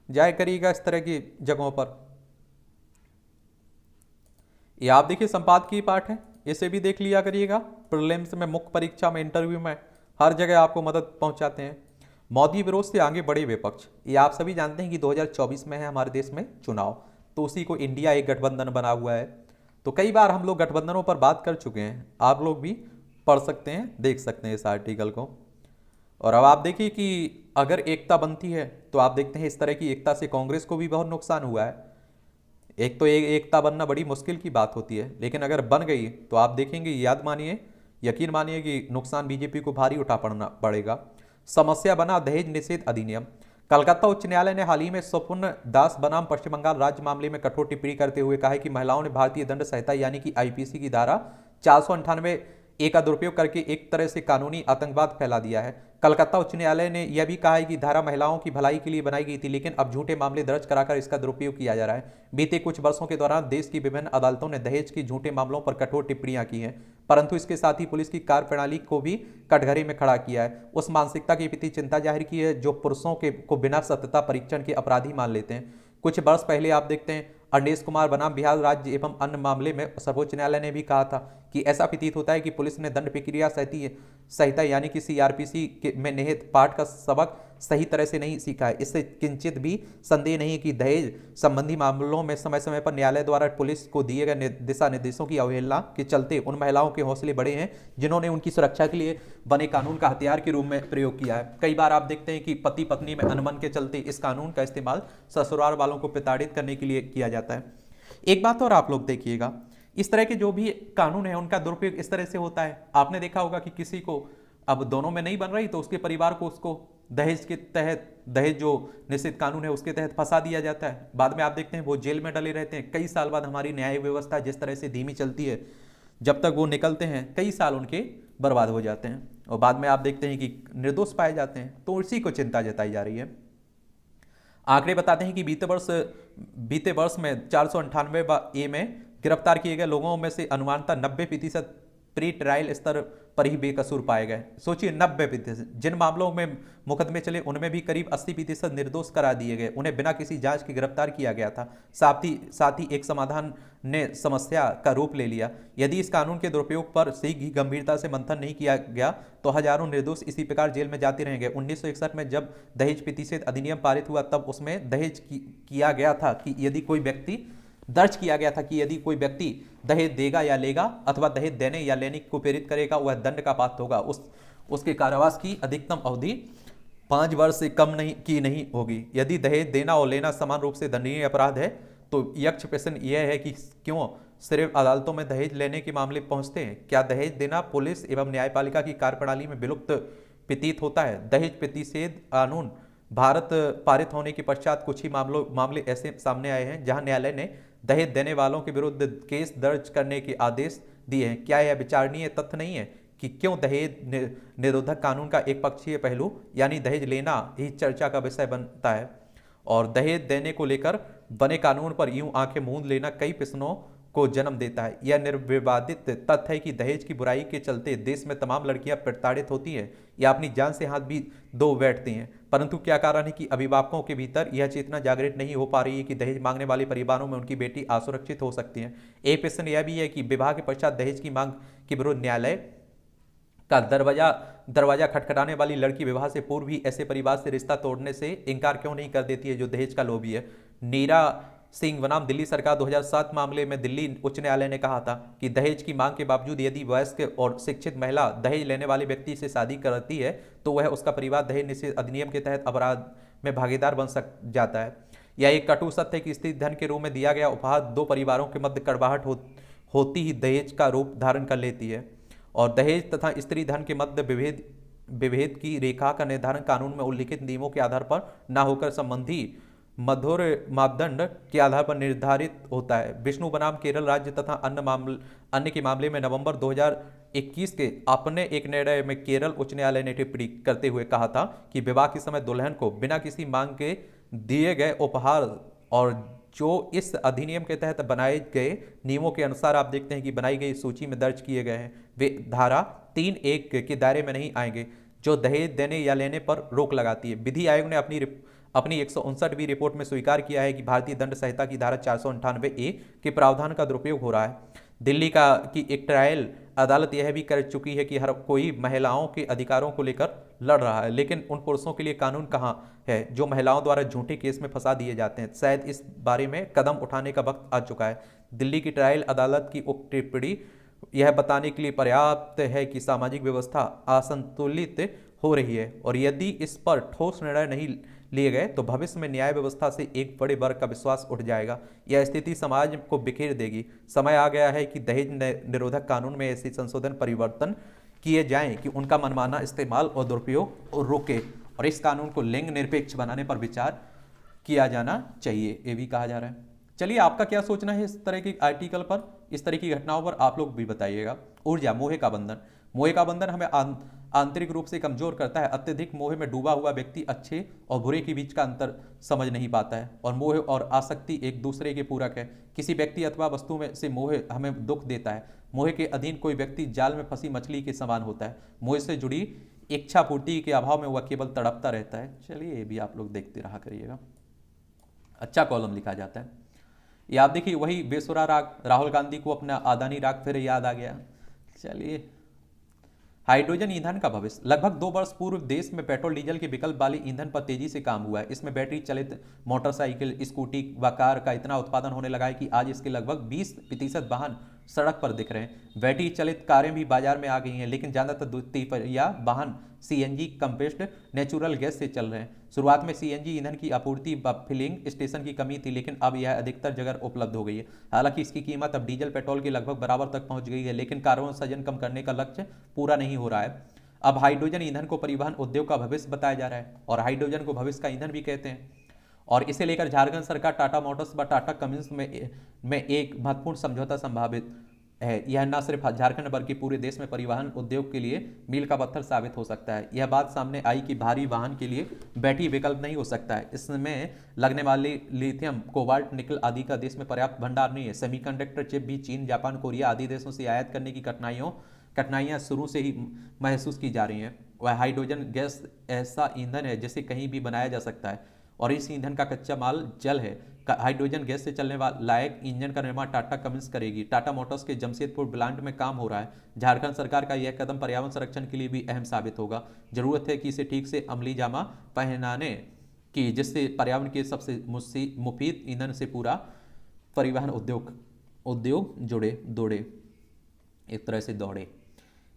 जाया करिएगा इस तरह की जगहों पर। ये आप देखिए संपादकीय पाठ है, इसे भी देख लिया करिएगा। प्रीलिम्स में, मुख्य परीक्षा में, इंटरव्यू में, हर जगह आपको मदद पहुंचाते हैं। मोदी विरोध से आगे बढ़े विपक्ष। ये आप सभी जानते हैं कि 2024 में है हमारे देश में चुनाव, तो उसी को इंडिया एक गठबंधन बना हुआ है। तो कई बार हम लोग गठबंधनों पर बात कर चुके हैं, आप लोग भी पढ़ सकते हैं, देख सकते हैं इस आर्टिकल को। और अब आप देखिए कि अगर एकता बनती है तो आप देखते हैं इस तरह की एकता से कांग्रेस को भी बहुत नुकसान हुआ है। एक तो एकता बनना बड़ी मुश्किल की बात होती है, लेकिन अगर बन गई तो आप देखेंगे, याद मानिए, यकीन मानिए कि नुकसान बीजेपी को भारी उठा पड़ेगा। समस्या बना दहेज निषेध अधिनियम। कलकत्ता उच्च न्यायालय ने हाल ही में स्वप्न दास बनाम पश्चिम बंगाल राज्य मामले में कठोर टिप्पणी करते हुए कहा है कि महिलाओं ने भारतीय दंड संहिता यानी कि IPC की धारा 498 ए का दुरुपयोग करके एक तरह से कानूनी आतंकवाद फैला दिया है। कलकत्ता उच्च न्यायालय ने यह भी कहा है कि धारा महिलाओं की भलाई के लिए बनाई गई थी, लेकिन अब झूठे मामले दर्ज कराकर इसका दुरुपयोग किया जा रहा है। बीते कुछ वर्षों के दौरान देश की विभिन्न अदालतों ने दहेज की झूठे मामलों पर कठोर टिप्पणियां की हैं, परंतु इसके साथ ही पुलिस की कार्यप्रणाली को भी कटघरे में खड़ा किया है। उस मानसिकता के प्रति चिंता जाहिर की है जो पुरुषों को बिना सत्यता परीक्षण के अपराधी मान लेते हैं। कुछ वर्ष पहले आप देखते हैं अरनेश कुमार बनाम बिहार राज्य एवं अन्य मामले में सर्वोच्च न्यायालय ने भी कहा था कि ऐसा प्रतीत होता है कि पुलिस ने दंड प्रक्रिया संहिता यानी कि सीआरपीसी में निहित पाठ का सबक सही तरह से नहीं सीखा है। इससे किंचित भी संदेह नहीं है कि दहेज संबंधी मामलों में समय समय पर न्यायालय द्वारा पुलिस को दिए गए दिशा निर्देशों की अवहेलना के चलते उन महिलाओं के हौसले बढ़े हैं जिन्होंने उनकी सुरक्षा के लिए बने कानून का हथियार के रूप में प्रयोग किया है। कई बार आप देखते हैं कि पति पत्नी में अनबन के चलते इस कानून का इस्तेमाल ससुराल वालों को प्रताड़ित करने के लिए किया जाता है। एक बात और आप लोग देखिएगा, इस तरह के जो भी कानून है उनका दुरुपयोग इस तरह से होता है। आपने देखा होगा कि किसी को अब दोनों में नहीं बन रही तो उसके परिवार को उसको दहेज के तहत, दहेज जो निश्चित कानून है उसके तहत फंसा दिया जाता है। बाद में आप देखते हैं वो जेल में डले रहते हैं। कई साल बाद हमारी न्याय व्यवस्था जिस तरह से धीमी चलती है, जब तक वो निकलते हैं कई साल उनके बर्बाद हो जाते हैं और बाद में आप देखते हैं कि निर्दोष पाए जाते हैं। तो इसी को चिंता जताई जा रही है। आंकड़े बताते हैं कि बीते वर्ष में 498 ए में गिरफ्तार किए गए लोगों में से अनुमानतः 90% प्री ट्रायल स्तर पर ही बेकसूर पाए गए। सोचिए 90%। जिन मामलों में मुकदमे चले उनमें भी करीब 80% निर्दोष करा दिए गए, उन्हें बिना किसी जांच के गिरफ्तार किया गया था। साथ ही एक समाधान ने समस्या का रूप ले लिया। यदि इस कानून के दुरुपयोग पर शीघ्र ही गंभीरता से मंथन नहीं किया गया तो हजारों निर्दोष इसी प्रकार जेल में जाते रहेंगे। 1961 में जब दहेज प्रतिषेध अधिनियम पारित हुआ तब उसमें किया गया था कि यदि कोई व्यक्ति दहेज देगा या लेगा अथवा दहेज देने या लेने को प्रेरित करेगा वह दंड का पात्र होगा। उसके कारावास की अधिकतम अवधि 5 वर्ष से कम नहीं होगी। यदि दहेज देना और लेना समान रूप से दंडनीय अपराध है तो यक्ष प्रश्न यह है कि क्यों सिर्फ अदालतों में दहेज लेने के मामले पहुंचते हैं? क्या दहेज देना पुलिस एवं न्यायपालिका की कार्यप्रणाली में विलुप्त प्रतीत होता है? दहेज प्रतिषेध कानून भारत पारित होने के पश्चात कुछ ही मामले ऐसे सामने आए हैं जहां न्यायालय ने दहेज देने वालों के विरुद्ध केस दर्ज करने के आदेश दिए हैं। क्या यह विचारणीय तथ्य नहीं है कि क्यों दहेज निरोधक कानून का एक पक्षीय पहलू यानी दहेज लेना ही चर्चा का विषय बनता है और दहेज देने को लेकर बने कानून पर यूं आंखें मूंद लेना कई प्रश्नों को जन्म देता है। यह निर्विवादित तथ्य है कि दहेज की बुराई के चलते देश में तमाम लड़कियां प्रताड़ित होती हैं या अपनी जान से हाथ भी धो बैठती हैं, परंतु क्या कारण है कि अभिभावकों के भीतर यह चेतना जागृत नहीं हो पा रही है कि दहेज मांगने वाले परिवारों में उनकी बेटी असुरक्षित हो सकती है। एक प्रश्न यह भी है कि विवाह के पश्चात दहेज की मांग के विरुद्ध न्यायालय का दरवाजा खटखटाने वाली लड़की विवाह से पूर्व ही ऐसे परिवार से रिश्ता तोड़ने से इनकार क्यों नहीं कर देती है जो दहेज का लोभी है? नीरा सिंह बनाम दिल्ली सरकार 2007 मामले में दिल्ली उच्च न्यायालय ने कहा था कि दहेज की मांग के बावजूद यदि वयस्क और शिक्षित महिला दहेज लेने वाले व्यक्ति से शादी करती है तो वह उसका परिवार दहेज निषेध अधिनियम के तहत अपराध में भागीदार बन जाता है। यह एक कटु सत्य है कि स्त्री धन के रूप में दिया गया उपहार दो परिवारों के मध्य कड़वाहट होती ही दहेज का रूप धारण कर लेती है और दहेज तथा स्त्री धन के मध्य विभेद की रेखा का निर्धारण कानून में उल्लिखित नियमों के आधार पर न होकर संबंधी मधुर मापदंड के आधार पर निर्धारित होता है। विष्णु बनाम केरल राज्य तथा अन्य के मामले में नवंबर 2021 के अपने एक निर्णय में केरल उच्च न्यायालय ने टिप्पणी करते हुए कहा था कि विवाह के समय दुल्हन को बिना किसी मांग के दिए गए उपहार और जो इस अधिनियम के तहत बनाए गए नियमों के अनुसार आप देखते हैं कि बनाई गई सूची में दर्ज किए गए हैं वे धारा 3(1) के दायरे में नहीं आएंगे जो दहेज देने या लेने पर रोक लगाती है। विधि आयोग ने अपनी 159वीं रिपोर्ट में स्वीकार किया है कि भारतीय दंड संहिता की धारा 498(a) के प्रावधान का दुरुपयोग हो रहा है। दिल्ली की एक ट्रायल अदालत यह भी कर चुकी है कि हर कोई महिलाओं के अधिकारों को लेकर लड़ रहा है, लेकिन उन पुरुषों के लिए कानून कहाँ है जो महिलाओं द्वारा झूठे केस में फंसा दिए जाते हैं। शायद इस बारे में कदम उठाने का वक्त आ चुका है। दिल्ली की ट्रायल अदालत की उक्त टिप्पणी यह बताने के लिए पर्याप्त है कि सामाजिक व्यवस्था असंतुलित हो रही है और यदि इस पर ठोस निर्णय नहीं लिए गए तो भविष्य में न्याय व्यवस्था से एक बड़े वर्ग का विश्वास उठ जाएगा। यह स्थिति समाज को बिखेर देगी। समय आ गया है कि दहेज निरोधक कानून में ऐसे संशोधन परिवर्तन किए जाएं कि उनका मनमाना इस्तेमाल और दुरुपयोग और रोके और इस कानून को लिंग निरपेक्ष बनाने पर विचार किया जाना चाहिए, ये भी कहा जा रहा है। चलिए आपका क्या सोचना है इस तरह के आर्टिकल पर, इस तरह की घटनाओं पर आप लोग भी बताइएगा। ऊर्जा, मोह का बंधन। मोह का बंधन हमें आंतरिक रूप से कमजोर करता है। अत्यधिक मोह में डूबा हुआ व्यक्ति अच्छे और बुरे के बीच का अंतर समझ नहीं पाता है, और मोह और आसक्ति एक दूसरे के पूरक है। किसी व्यक्ति अथवा वस्तु में से मोह हमें दुख देता है। मोह के अधीन कोई व्यक्ति जाल में फंसी मछली के समान होता है। मोह से जुड़ी इच्छा पूर्ति के अभाव में वह केवल तड़पता रहता है। चलिए ये भी आप लोग देखते रहा करिएगा, अच्छा कॉलम लिखा जाता है। ये आप देखिए वही बेसुरा राग, राहुल गांधी को अपना आदानी राग फिर याद आ गया। चलिए, हाइड्रोजन ईंधन का भविष्य। लगभग 2 वर्ष पूर्व देश में पेट्रोल डीजल के विकल्प वाले ईंधन पर तेजी से काम हुआ है। इसमें बैटरी चलित मोटरसाइकिल, स्कूटी व कार का इतना उत्पादन होने लगा है कि आज इसके लगभग 20% वाहन सड़क पर दिख रहे हैं। बैटरी चलित कारें भी बाजार में आ गई हैं, लेकिन ज़्यादातर द्वितीय वाहन सीएनजी कंप्रेस्ड नेचुरल गैस से चल रहे हैं। शुरुआत में सीएनजी ईंधन की आपूर्ति व फिलिंग स्टेशन की कमी थी, लेकिन अब यह अधिकतर जगह उपलब्ध हो गई है। हालांकि इसकी कीमत अब डीजल पेट्रोल के लगभग बराबर तक पहुंच गई है, लेकिन कार्बन उत्सर्जन कम करने का लक्ष्य पूरा नहीं हो रहा है। अब हाइड्रोजन ईंधन को परिवहन उद्योग का भविष्य बताया जा रहा है, और हाइड्रोजन को भविष्य का ईंधन भी कहते हैं। और इसे लेकर झारखंड सरकार टाटा मोटर्स व टाटा कम्युनिस्ट में एक महत्वपूर्ण समझौता संभावित है। यह न सिर्फ झारखंड बल्कि पूरे देश में परिवहन उद्योग के लिए मील का पत्थर साबित हो सकता है। यह बात सामने आई कि भारी वाहन के लिए बैटरी विकल्प नहीं हो सकता है। इसमें लगने वाले लिथियम, कोबाल्ट, निकल आदि का देश में पर्याप्त भंडार नहीं है। सेमीकंडक्टर चिप भी चीन, जापान, कोरिया आदि देशों से आयात करने की कठिनाइयां शुरू से ही महसूस की जा रही हैं। वह हाइड्रोजन गैस ऐसा ईंधन है जिसे कहीं भी बनाया जा सकता है, और इस ईंधन का कच्चा माल जल है। हाइड्रोजन गैस से चलने वाला लायक इंजन का निर्माण टाटा कम्युनिस्ट करेगी। टाटा मोटर्स के जमशेदपुर प्लांट में काम हो रहा है। झारखंड सरकार का यह कदम पर्यावरण संरक्षण के लिए भी अहम साबित होगा। जरूरत है कि इसे ठीक से अमली जामा पहनाने की, जिससे पर्यावरण के सबसे मुफीद ईंधन से पूरा परिवहन उद्योग जुड़े दौड़े, एक तरह से दौड़े।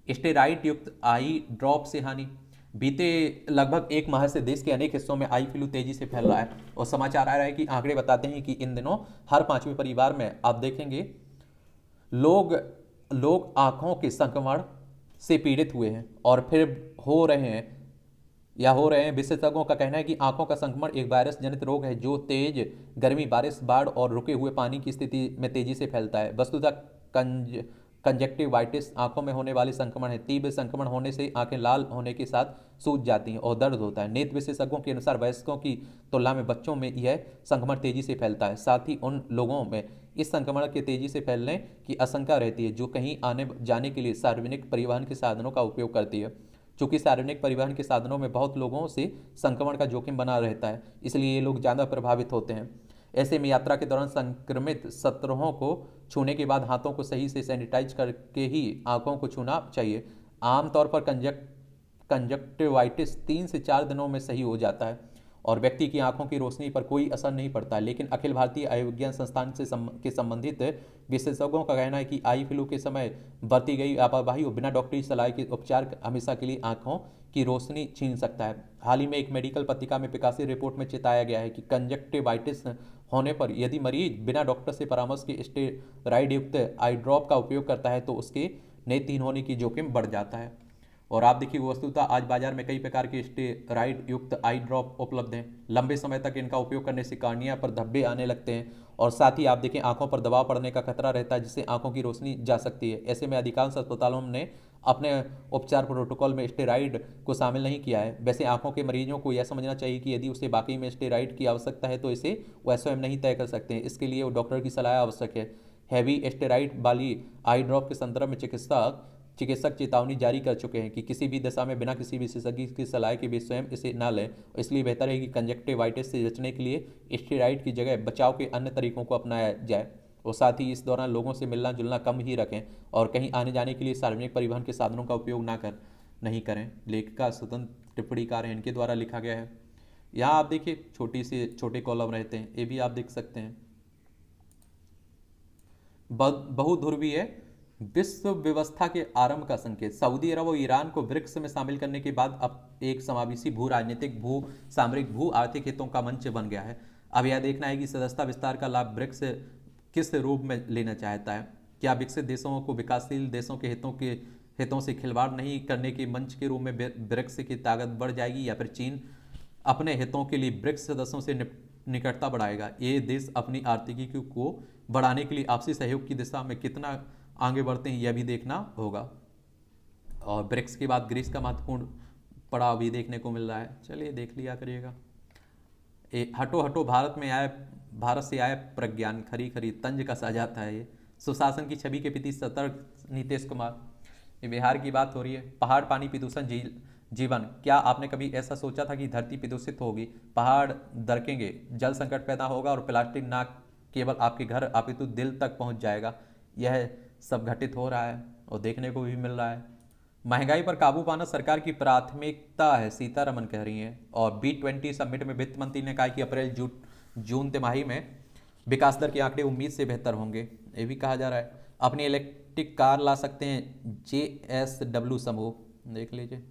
स्टेरॉइड युक्त आई ड्रॉप से हानि। बीते लगभग 1 माह से देश के अनेक हिस्सों में आई फ्लू तेजी से फैल रहा है, और समाचार आ रहा है कि आंकड़े बताते हैं कि इन दिनों हर 5वें परिवार में आप देखेंगे लोग आंखों के संक्रमण से पीड़ित हुए हैं और फिर हो रहे हैं। विशेषज्ञों का कहना है कि आंखों का संक्रमण एक वायरस जनित रोग है जो तेज गर्मी, बारिश, बाढ़ और रुके हुए पानी की स्थिति में तेजी से फैलता है। वस्तुतः कंजक्टिवाइटिस आंखों में होने वाली संक्रमण है। तीव्र संक्रमण होने से आंखें लाल होने के साथ सूज जाती हैं और दर्द होता है। नेत्र विशेषज्ञों के अनुसार वयस्कों की तुलना में बच्चों में यह संक्रमण तेजी से फैलता है। साथ ही उन लोगों में इस संक्रमण के तेजी से फैलने की आशंका रहती है जो कहीं आने जाने के लिए सार्वजनिक परिवहन के साधनों का उपयोग करती है। चूंकि सार्वजनिक परिवहन के साधनों में बहुत लोगों से संक्रमण का जोखिम बना रहता है, इसलिए ये लोग ज़्यादा प्रभावित होते हैं। ऐसे में यात्रा के दौरान संक्रमित सतहों को छूने के बाद हाथों को सही से सैनिटाइज करके ही आंखों को छूना चाहिए। आमतौर पर कंजक्टिवाइटिस 3 से 4 दिनों में सही हो जाता है और व्यक्ति की आंखों की रोशनी पर कोई असर नहीं पड़ता है। लेकिन अखिल भारतीय आयुर्विज्ञान संस्थान के संबंधित विशेषज्ञों का कहना है कि आई फ्लू के समय बरती गई लापरवाही और बिना डॉक्टरी सलाह के उपचार हमेशा के लिए आंखों की रोशनी छीन सकता है। हाल ही में एक मेडिकल पत्रिका में प्रकाशित रिपोर्ट में चेताया गया है कि कंजक्टिवाइटिस होने पर यदि मरीज बिना डॉक्टर से परामर्श के स्टेरॉइड युक्त आई ड्रॉप का उपयोग करता है तो उसके नेत्रहीन होने की जोखिम बढ़ जाता है। और आप देखिए वस्तुतः आज बाजार में कई प्रकार के स्टेरॉइड युक्त आई ड्रॉप उपलब्ध हैं। लंबे समय तक इनका उपयोग करने से कार्निया पर धब्बे आने लगते हैं और साथ ही आप देखें आंखों पर दबाव पड़ने का खतरा रहता है, जिससे आंखों की रोशनी जा सकती है। ऐसे में अधिकांश अस्पतालों ने अपने उपचार प्रोटोकॉल में स्टेरॉइड को शामिल नहीं किया है। वैसे आंखों के मरीजों को यह समझना चाहिए कि यदि उसे बाकी में स्टेरॉइड की आवश्यकता है तो इसे वह स्वयं नहीं तय कर सकते हैं। इसके लिए वो डॉक्टर की सलाह आवश्यक है। हैवी स्टेरॉइड वाली आई ड्रॉप के संदर्भ में चिकित्सक चेतावनी जारी कर चुके हैं कि किसी भी दशा में बिना किसी विशेषज्ञ की सलाह के भी स्वयं इसे ना लें। इसलिए बेहतर है कि कंजक्टिवाइटिस से बचने के लिए स्टेरॉइड की जगह बचाव के अन्य तरीकों को अपनाया जाए और साथ ही इस दौरान लोगों से मिलना जुलना कम ही रखें और कहीं आने जाने के लिए सार्वजनिक परिवहन के साधनों का उपयोग नहीं करें। लेखिका स्वतंत्र टिप्पणीकार हैं, इनके द्वारा लिखा गया है। यहाँ आप देखिए छोटे कॉलम रहते हैं, ये भी आप देख सकते हैं। बहुध्रुवीय विश्व व्यवस्था के आरंभ का संकेत। सऊदी अरब और ईरान को ब्रिक्स में शामिल करने के बाद अब एक समावेशी भू राजनीतिक, भू सामरिक, भू आर्थिक हितों का मंच बन गया है। अब यह देखना है कि सदस्यता विस्तार का लाभ ब्रिक्स किस रूप में लेना चाहता है। क्या विकसित देशों को विकासशील देशों के हितों से खिलवाड़ नहीं करने के मंच के रूप में ब्रिक्स की ताकत बढ़ जाएगी, या फिर चीन अपने हितों के लिए ब्रिक्स सदस्यों से निकटता बढ़ाएगा। ये देश अपनी आर्थिकी को बढ़ाने के लिए आपसी सहयोग की दिशा में कितना आगे बढ़ते हैं, यह भी देखना होगा। और ब्रिक्स के बाद ग्रीस का महत्वपूर्ण पड़ाव भी देखने को मिल रहा है, चलिए देख लिया करिएगा। हटो हटो भारत से आए प्रज्ञान, खरी खरी तंज कसा जाता है। ये सुशासन की छवि के प्रति सतर्क नीतीश कुमार। ये बिहार की बात हो रही है। पहाड़ पानी प्रदूषण जीवन, क्या आपने कभी ऐसा सोचा था कि धरती प्रदूषित होगी, पहाड़ दरकेंगे, जल संकट पैदा होगा और प्लास्टिक ना केवल आपके घर अपितु दिल तक पहुंच जाएगा। यह सब घटित हो रहा है और देखने को भी मिल रहा है। महंगाई पर काबू पाना सरकार की प्राथमिकता है, सीतारमन कह रही हैं। और B20 समिट में वित्त मंत्री ने कहा कि अप्रैल जून तिमाही में विकास दर के आंकड़े उम्मीद से बेहतर होंगे, ये भी कहा जा रहा है। अपनी इलेक्ट्रिक कार ला सकते हैं JSW समूह, देख लीजिए।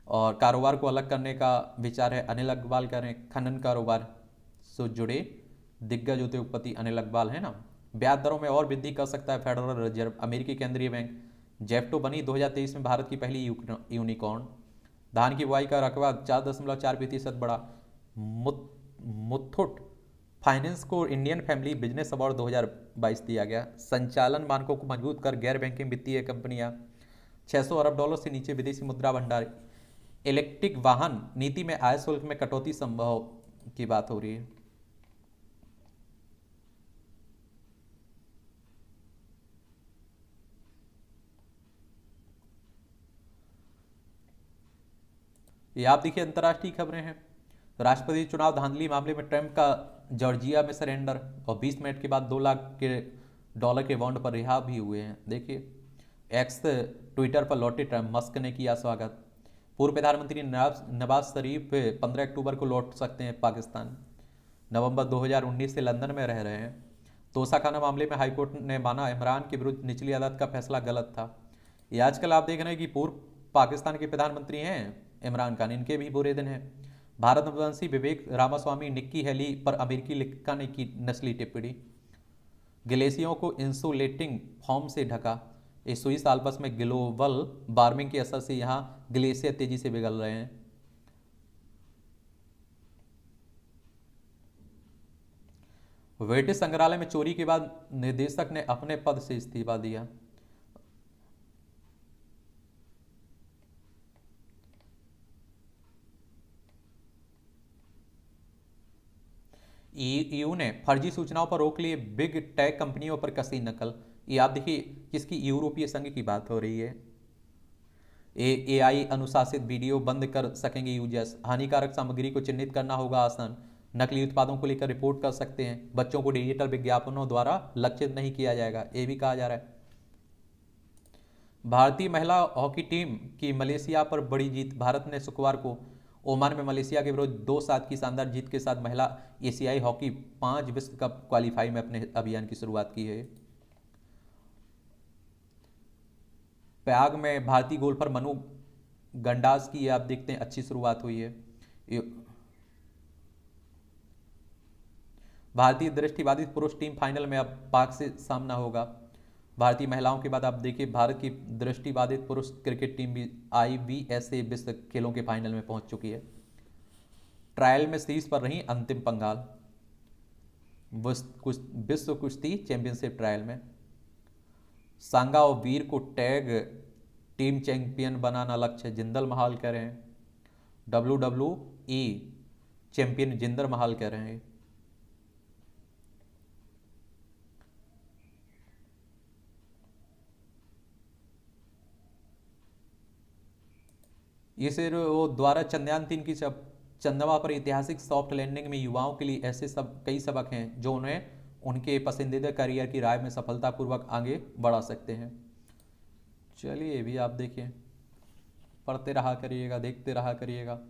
और कारोबार को अलग करने का विचार है, अनिल अग्रवाल कह रहे हैं। खनन कारोबार से जुड़े दिग्गज उद्योगपति अनिल अग्रवाल है ना। ब्याज दरों में और वृद्धि कर सकता है फेडरल रिजर्व, अमेरिकी केंद्रीय बैंक। जेफ्टो बनी 2023 में भारत की पहली यूनिकॉर्न। धान की बुआई का रकबा 4.4% बढ़ा। मुथूट फाइनेंस को इंडियन फैमिली बिजनेस अवार्ड 2022 दिया गया। संचालन मानकों को मजबूत कर गैर बैंकिंग वित्तीय कंपनियां, $600 अरब से नीचे विदेशी मुद्रा भंडार। इलेक्ट्रिक वाहन नीति में आय शुल्क में कटौती संभव की बात हो रही है। ये आप देखिए अंतर्राष्ट्रीय खबरें हैं। राष्ट्रपति चुनाव धांधली मामले में ट्रंप का जॉर्जिया में सरेंडर, और 20 मिनट के बाद $2 लाख के बॉन्ड पर रिहा भी हुए हैं। देखिए एक्स ट्विटर पर लौटे ट्रंप, मस्क ने किया स्वागत। पूर्व प्रधानमंत्री नवाज शरीफ 15 अक्टूबर को लौट सकते हैं पाकिस्तान। नवंबर 2019 से लंदन में रह रहे हैं। तोसा खाना मामले में हाईकोर्ट ने माना इमरान के विरुद्ध निचली अदालत का फैसला गलत था। ये आजकल आप देख रहे हैं कि पूर्व पाकिस्तान के प्रधानमंत्री हैं इमरान खान, इनके भी बुरे दिन हैं। भारतवंशी विवेक रामास्वामी निक्की हेली पर अमेरिकी लेखिका ने की नस्ली टिप्पणी। ग्लेशियरों को इंसुलेटिंग फॉर्म से ढका। इस स्विस आल्प्स में ग्लोबल वार्मिंग के असर से यहाँ ग्लेशियर तेजी से पिघल रहे हैं। ब्रिटिश संग्रहालय में चोरी के बाद निदेशक ने अपने पद से इस्तीफा दिया। ईयू ने फर्जी सूचनाओं पर रोक लिए, बिग टेक कंपनियों पर कसी नकल। ये आप देखिए किसकी, यूरोपीय संघ की बात हो रही है। AI अनुशासित वीडियो बंद कर सकेंगे यूजर्स। हानिकारक सामग्री को चिन्हित करना होगा आसान। नकली उत्पादों को लेकर रिपोर्ट कर सकते हैं। बच्चों को डिजिटल विज्ञापनों द्वारा लक्षित नहीं किया जाएगा, ये भी कहा जा रहा है। भारतीय महिला हॉकी टीम की मलेशिया पर बड़ी जीत। भारत ने शुक्रवार को ओमान में मलेशिया के विरुद्ध 2-7 की शानदार जीत के साथ महिला एशियाई हॉकी 5 विश्व कप क्वालीफाई में अपने अभियान की शुरुआत की है। प्रयाग में भारतीय गोल्फर मनु गंडास की आप देखते हैं अच्छी शुरुआत हुई है। भारतीय दृष्टिबाधित पुरुष टीम फाइनल में अब पाक से सामना होगा। भारतीय महिलाओं के बाद आप देखिए भारत की दृष्टिबाधित पुरुष क्रिकेट टीम भी IBSA विश्व खेलों के फाइनल में पहुंच चुकी है। ट्रायल में शीर्ष पर रही अंतिम पंगाल। विश्व कुश्ती चैंपियनशिप ट्रायल में सांगा और वीर को टैग टीम चैंपियन बनाना लक्ष्य, जिंदल महाल कह रहे हैं। WWE चैंपियन जिंदर महाल कह रहे हैं। इसे वो द्वारा चंद्रयान-3 की चंद्रमा पर ऐतिहासिक सॉफ्ट लैंडिंग में युवाओं के लिए ऐसे कई सबक हैं जो उन्हें उनके पसंदीदा करियर की राह में सफलतापूर्वक आगे बढ़ा सकते हैं। चलिए ये भी आप देखिए, पढ़ते रहा करिएगा, देखते रहा करिएगा।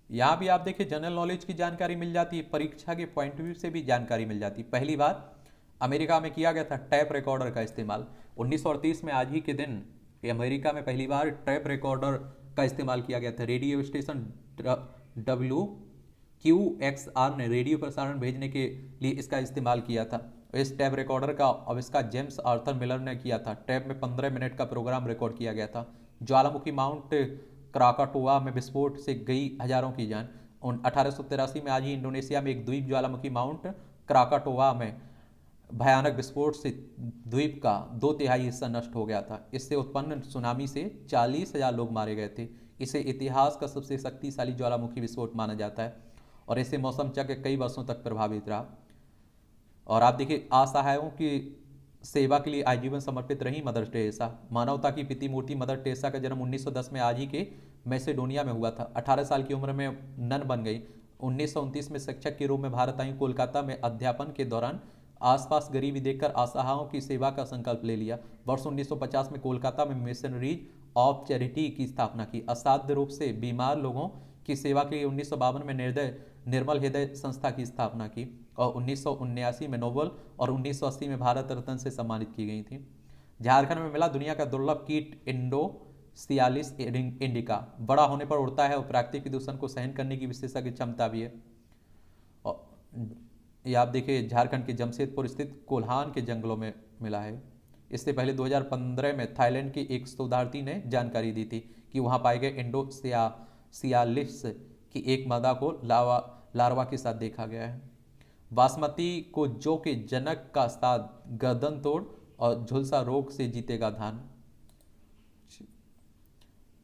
यहाँ भी आप देखिए जनरल नॉलेज की जानकारी मिल जाती है, परीक्षा के पॉइंट ऑफ व्यू से भी जानकारी मिल जाती है। पहली बार अमेरिका में किया गया था टैप रिकॉर्डर का इस्तेमाल 1938 में। आज ही के दिन अमेरिका में पहली बार टैप रिकॉर्डर का इस्तेमाल किया गया था। रेडियो स्टेशन WQXR ने रेडियो प्रसारण भेजने के लिए इसका इस्तेमाल किया था। इस टैप रिकॉर्डर का आविष्कार जेम्स आर्थर मिलर ने किया था। टैप में 15 मिनट का प्रोग्राम रिकॉर्ड किया गया था। ज्वालामुखी माउंट क्राकाटोआ में विस्फोट से गई हजारों की जान। 1883 में आज ही इंडोनेशिया में एक द्वीप ज्वालामुखी माउंट क्राकाटोआ में भयानक विस्फोट से द्वीप का 2/3 हिस्सा नष्ट हो गया था। इससे उत्पन्न सुनामी से 40,000 लोग मारे गए थे। इसे इतिहास का सबसे शक्तिशाली ज्वालामुखी विस्फोट माना जाता है और इससे मौसम चक्र कई वर्षों तक प्रभावित रहा। और आप देखिए, असहायों की सेवा के लिए आजीवन समर्पित रही मदर टेरेसा। मानवता की पिता मूर्ति मदर टेरेसा का जन्म 1910 में आज ही के मैसेडोनिया में हुआ था। 18 साल की उम्र में नन बन गई। 1929 में शिक्षक के रूप में भारत आई। कोलकाता में अध्यापन के दौरान आसपास गरीबी देखकर असहायों की सेवा का संकल्प ले लिया। वर्ष 1950 में कोलकाता में मिशनरीज ऑफ चैरिटी की स्थापना की। असाध्य रूप से बीमार लोगों की सेवा के लिए 1952 में निर्मल हृदय संस्था की स्थापना की और 1979 में नोबल और 1980 में भारत रत्न से सम्मानित की गई थी। झारखंड में मिला दुनिया का दुर्लभ कीट इंडोसियालिस इंडिका। बड़ा होने पर उड़ता है और प्राकृतिक प्रदूषण को सहन करने की विशेषज्ञ क्षमता भी है। और ये आप देखिए, झारखंड के जमशेदपुर स्थित कोल्हान के जंगलों में मिला है। इससे पहले 2015 में थाईलैंड की एक शोधार्थी ने जानकारी दी थी कि वहां पाए गए इंडोसियालिस की एक मादा को लार्वा के साथ देखा गया है। बासमती को जौ के जनक का स्थान, गर्दन तोड़ और झुलसा रोग से जीतेगा धान।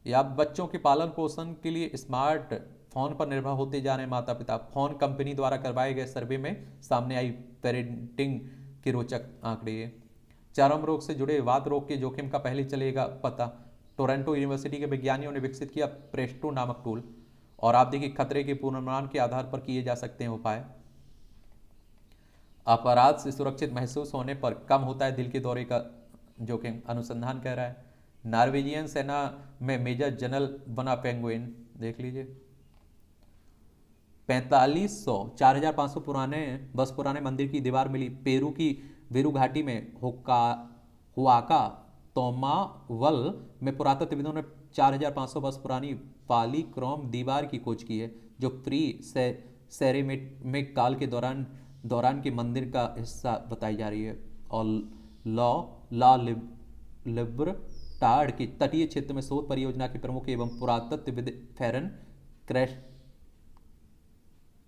या बच्चों के पालन पोषण के लिए स्मार्ट फोन पर निर्भर होते जा रहे माता पिता। फोन कंपनी द्वारा करवाए गए सर्वे में सामने आई पेरेंटिंग के रोचक आंकड़े। चर्म रोग से जुड़े वात रोग के जोखिम का पहले चलेगा पता। टोरंटो यूनिवर्सिटी के वैज्ञानिकों ने विकसित किया प्रेस्टो नामक टूल। और आप देखिए, खतरे के पूर्वानुमान के आधार पर किए जा सकते हैं उपाय। अपराध से सुरक्षित महसूस होने पर कम होता है दिल के दौरे का जोखिम, अनुसंधान कह रहा है। नॉर्वेजियन सेना में मेजर जनरल बना पेंगुइन, देख लीजिए। 4500 4500 पुराने मंदिर की दीवार मिली। पेरू की वीरू घाटी में हुआका तोमावल में पुरातत्वविदों ने 4500 वर्ष पुरानी पॉलीक्रोम दीवार की खोज की है, जो प्री सेरेमिक काल के दौरान के मंदिर का हिस्सा बताई जा रही है। और ला लिब्रटार्ड के तटीय क्षेत्र में शोध परियोजना के प्रमुख एवं पुरातत्वविद फेरन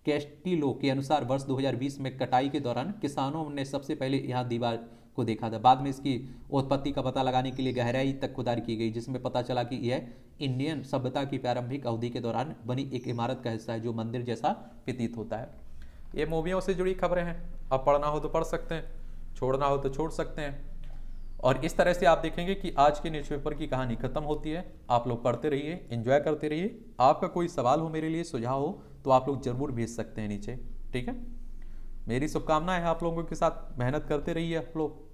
कैस्टिलो के अनुसार वर्ष 2020 में कटाई के दौरान किसानों ने सबसे पहले यहां दीवार को देखा था। बाद में इसकी उत्पत्ति का पता लगाने के लिए गहराई तक खुदाई की गई, जिसमें पता चला कि यह इंडियन सभ्यता की प्रारंभिक अवधि के दौरान बनी एक इमारत का हिस्सा है, जो मंदिर जैसा प्रतीत होता है। ये मूवियों से जुड़ी खबरें हैं। अब पढ़ना हो तो पढ़ सकते हैं, छोड़ना हो तो छोड़ सकते हैं। और इस तरह से आप देखेंगे कि आज के न्यूज़पेपर की कहानी खत्म होती है। आप लोग पढ़ते रहिए, एंजॉय करते रहिए। आपका कोई सवाल हो मेरे लिए, सुझाव हो, तो आप लोग जरूर भेज सकते हैं नीचे, ठीक है। मेरी शुभकामनाएं हैं आप लोगों के साथ। मेहनत करते रहिए आप लोग।